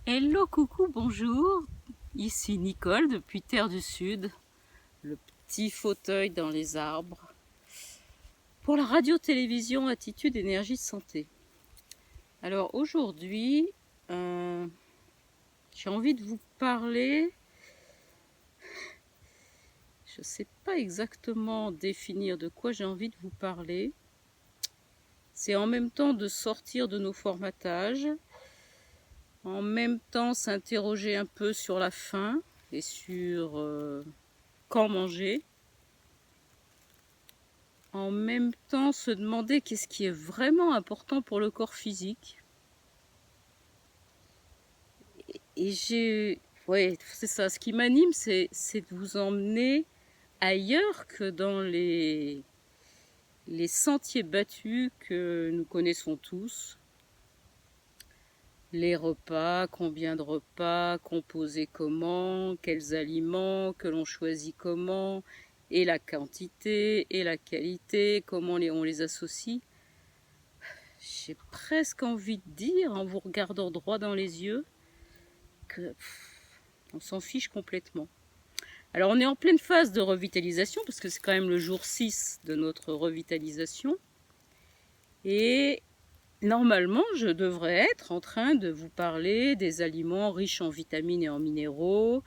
Hello, coucou, bonjour. Ici Nicole depuis Terre du Sud, le petit fauteuil dans les arbres, pour la radio-télévision Attitude Énergie Santé. Alors aujourd'hui, j'ai envie de vous parler, je ne sais pas exactement définir de quoi j'ai envie de vous parler. C'est en même temps de sortir de nos formatages, en même temps s'interroger un peu sur la faim et sur quand manger. En même temps se demander qu'est-ce qui est vraiment important pour le corps physique. Ouais, c'est ça, ce qui m'anime, c'est de vous emmener ailleurs que dans les sentiers battus que nous connaissons tous. Les repas, combien de repas, composés comment, quels aliments, que l'on choisit comment, et la quantité, et la qualité, comment on les associe. J'ai presque envie de dire, en vous regardant droit dans les yeux, que on s'en fiche complètement. Alors on est en pleine phase de revitalisation, parce que c'est quand même le jour 6 de notre revitalisation. Et normalement, je devrais être en train de vous parler des aliments riches en vitamines et en minéraux,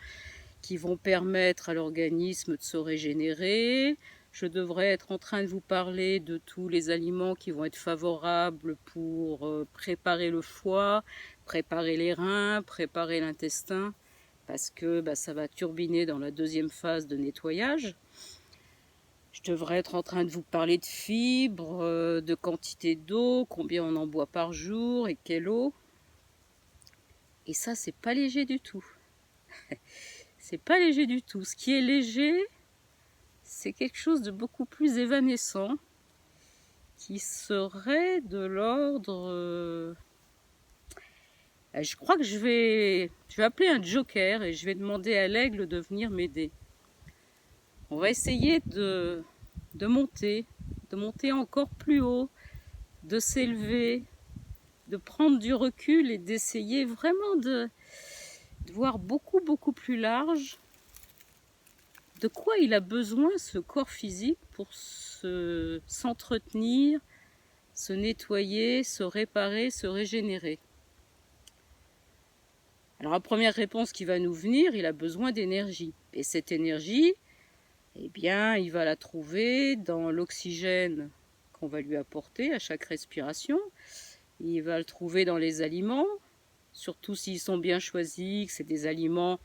qui vont permettre à l'organisme de se régénérer. Je devrais être en train de vous parler de tous les aliments qui vont être favorables pour préparer le foie, préparer les reins, préparer l'intestin, parce que ça va turbiner dans la deuxième phase de nettoyage. Je devrais être en train de vous parler de fibres, de quantité d'eau, combien on en boit par jour et quelle eau. Et ça, c'est pas léger du tout. C'est pas léger du tout. Ce qui est léger, c'est quelque chose de beaucoup plus évanescent qui serait de l'ordre... Je crois que je vais appeler un joker et je vais demander à l'aigle de venir m'aider. On va essayer de monter encore plus haut, de s'élever, de prendre du recul et d'essayer vraiment de voir beaucoup plus large de quoi il a besoin ce corps physique pour s'entretenir, se nettoyer, se réparer, se régénérer. Alors la première réponse qui va nous venir, il a besoin d'énergie. Et cette énergie, eh bien, il va la trouver dans l'oxygène qu'on va lui apporter à chaque respiration. Il va le trouver dans les aliments, surtout s'ils sont bien choisis, que c'est des aliments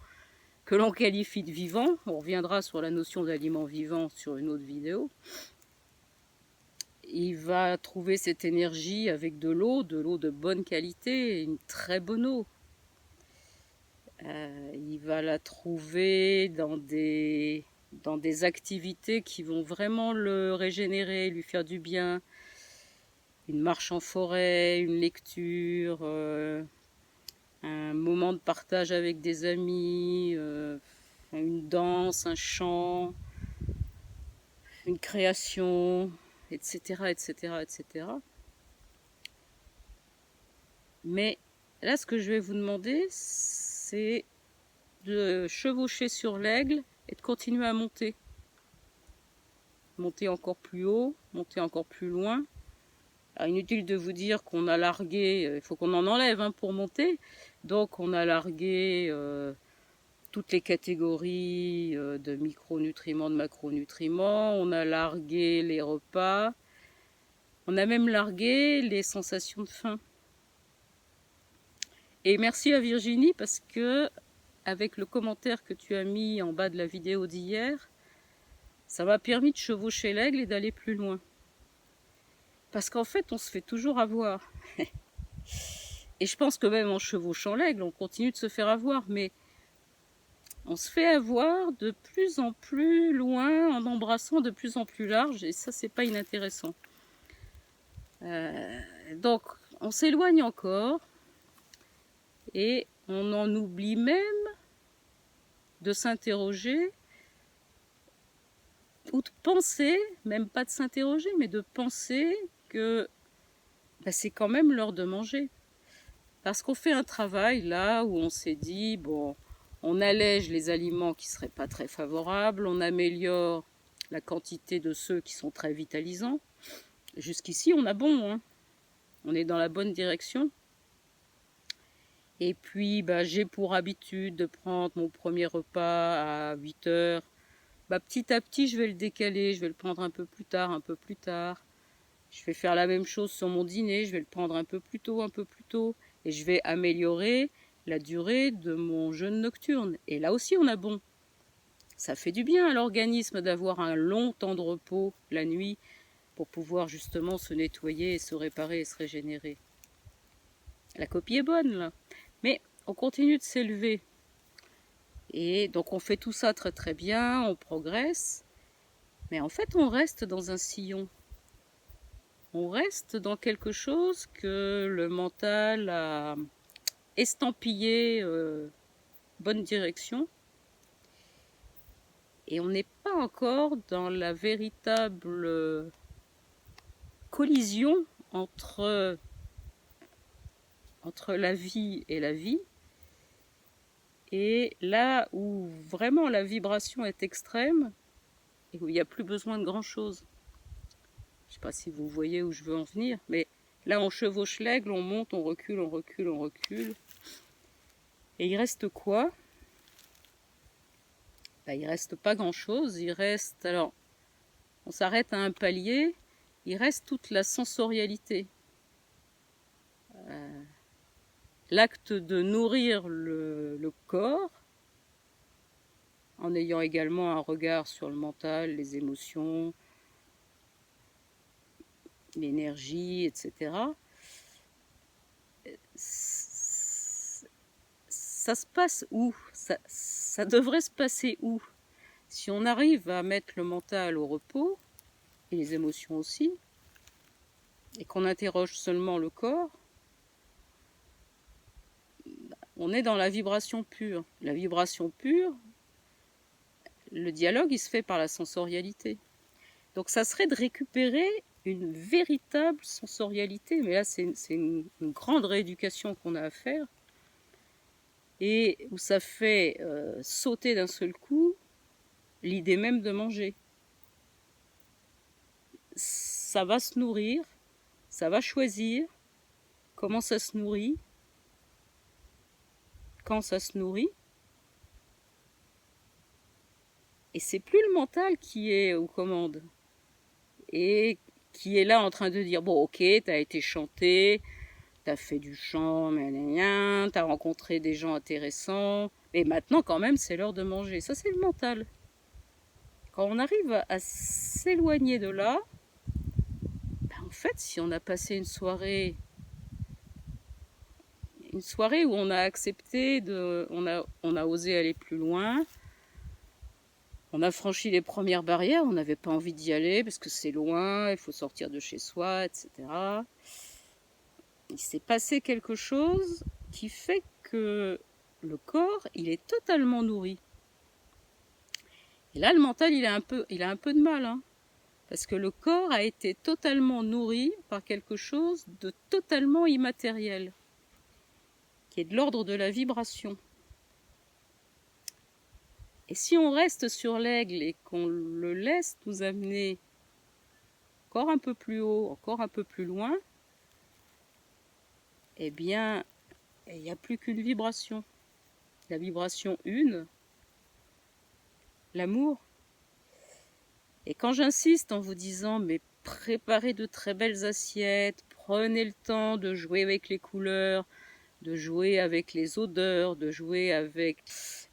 que l'on qualifie de vivants. On reviendra sur la notion d'aliments vivants sur une autre vidéo. Il va trouver cette énergie avec de l'eau de bonne qualité, une très bonne eau. Il va la trouver dans des activités qui vont vraiment le régénérer, lui faire du bien. Une marche en forêt, une lecture, un moment de partage avec des amis, une danse, un chant, une création, etc., etc., etc. Mais là, ce que je vais vous demander, c'est de chevaucher sur l'aigle et de continuer à monter. Monter encore plus haut, monter encore plus loin. Alors, inutile de vous dire qu'on a largué, il faut qu'on en enlève pour monter. Donc on a largué toutes les catégories de micronutriments, de macronutriments. On a largué les repas. On a même largué les sensations de faim. Et merci à Virginie parce que, avec le commentaire que tu as mis en bas de la vidéo d'hier, ça m'a permis de chevaucher l'aigle et d'aller plus loin. Parce qu'en fait, on se fait toujours avoir. Et je pense que même en chevauchant l'aigle, on continue de se faire avoir, mais on se fait avoir de plus en plus loin, en embrassant de plus en plus large, et ça, c'est pas inintéressant. Donc, on s'éloigne encore, et on en oublie même de s'interroger, ou de penser, même pas de s'interroger, mais de penser que c'est quand même l'heure de manger. Parce qu'on fait un travail là où on s'est dit, bon, on allège les aliments qui ne seraient pas très favorables, on améliore la quantité de ceux qui sont très vitalisants. Jusqu'ici, on a bon, hein. On est dans la bonne direction. Et puis, j'ai pour habitude de prendre mon premier repas à 8 heures. Petit à petit, je vais le décaler, je vais le prendre un peu plus tard, un peu plus tard. Je vais faire la même chose sur mon dîner, je vais le prendre un peu plus tôt, un peu plus tôt. Et je vais améliorer la durée de mon jeûne nocturne. Et là aussi, on a bon. Ça fait du bien à l'organisme d'avoir un long temps de repos la nuit pour pouvoir justement se nettoyer, et se réparer et se régénérer. La copie est bonne, là. Mais on continue de s'élever. Et donc on fait tout ça très très bien, on progresse. Mais en fait, on reste dans un sillon. On reste dans quelque chose que le mental a estampillé bonne direction. Et on n'est pas encore dans la véritable collision entre la vie et la vie. Et là où vraiment la vibration est extrême, et où il n'y a plus besoin de grand-chose. Je ne sais pas si vous voyez où je veux en venir, mais là on chevauche l'aigle, on monte, on recule, on recule, on recule. Et il reste quoi? Il reste pas grand-chose, il reste... Alors, on s'arrête à un palier, il reste toute la sensorialité. L'acte de nourrir le corps, en ayant également un regard sur le mental, les émotions, l'énergie, etc. Ça se passe où? Ça devrait se passer où? Si on arrive à mettre le mental au repos, et les émotions aussi, et qu'on interroge seulement le corps, on est dans la vibration pure. La vibration pure, le dialogue, il se fait par la sensorialité. Donc ça serait de récupérer une véritable sensorialité, mais là c'est une grande rééducation qu'on a à faire, et où ça fait sauter d'un seul coup l'idée même de manger. Ça va se nourrir, ça va choisir comment ça se nourrit, quand ça se nourrit, et c'est plus le mental qui est aux commandes et qui est là en train de dire bon ok, t'as été chanté, t'as fait du chant, t'as rencontré des gens intéressants, mais maintenant quand même c'est l'heure de manger. Ça c'est le mental. Quand on arrive à s'éloigner de là, en fait si on a passé une soirée où on a accepté, on a osé aller plus loin, on a franchi les premières barrières, on n'avait pas envie d'y aller parce que c'est loin, il faut sortir de chez soi, etc. Il s'est passé quelque chose qui fait que le corps, il est totalement nourri. Et là, le mental, il a un peu de mal, hein, parce que le corps a été totalement nourri par quelque chose de totalement immatériel, qui est de l'ordre de la vibration. Et si on reste sur l'aigle et qu'on le laisse nous amener encore un peu plus haut, encore un peu plus loin, eh bien, il n'y a plus qu'une vibration. La vibration 1, l'amour. Et quand j'insiste en vous disant, mais préparez de très belles assiettes, prenez le temps de jouer avec les couleurs, de jouer avec les odeurs, de jouer avec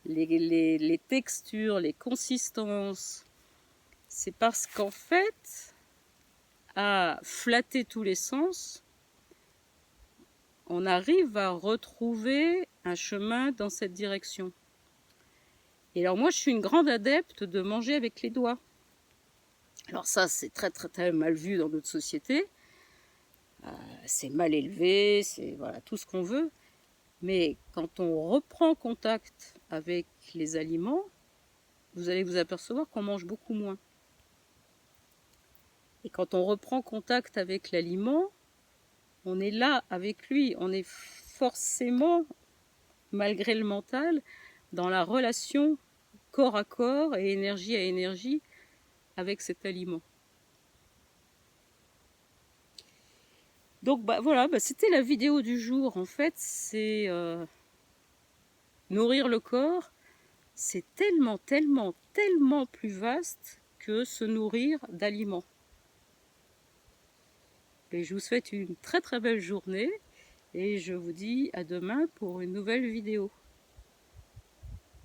les textures, les consistances, c'est parce qu'en fait, à flatter tous les sens, on arrive à retrouver un chemin dans cette direction. Et alors moi, je suis une grande adepte de manger avec les doigts. Alors ça, c'est très très très mal vu dans notre société. C'est mal élevé, c'est voilà, tout ce qu'on veut. Mais quand on reprend contact avec les aliments, vous allez vous apercevoir qu'on mange beaucoup moins. Et quand on reprend contact avec l'aliment, on est là avec lui, on est forcément, malgré le mental, dans la relation corps à corps et énergie à énergie avec cet aliment. Donc voilà, c'était la vidéo du jour. En fait, c'est nourrir le corps, c'est tellement, tellement, tellement plus vaste que se nourrir d'aliments. Et je vous souhaite une très très belle journée et je vous dis à demain pour une nouvelle vidéo.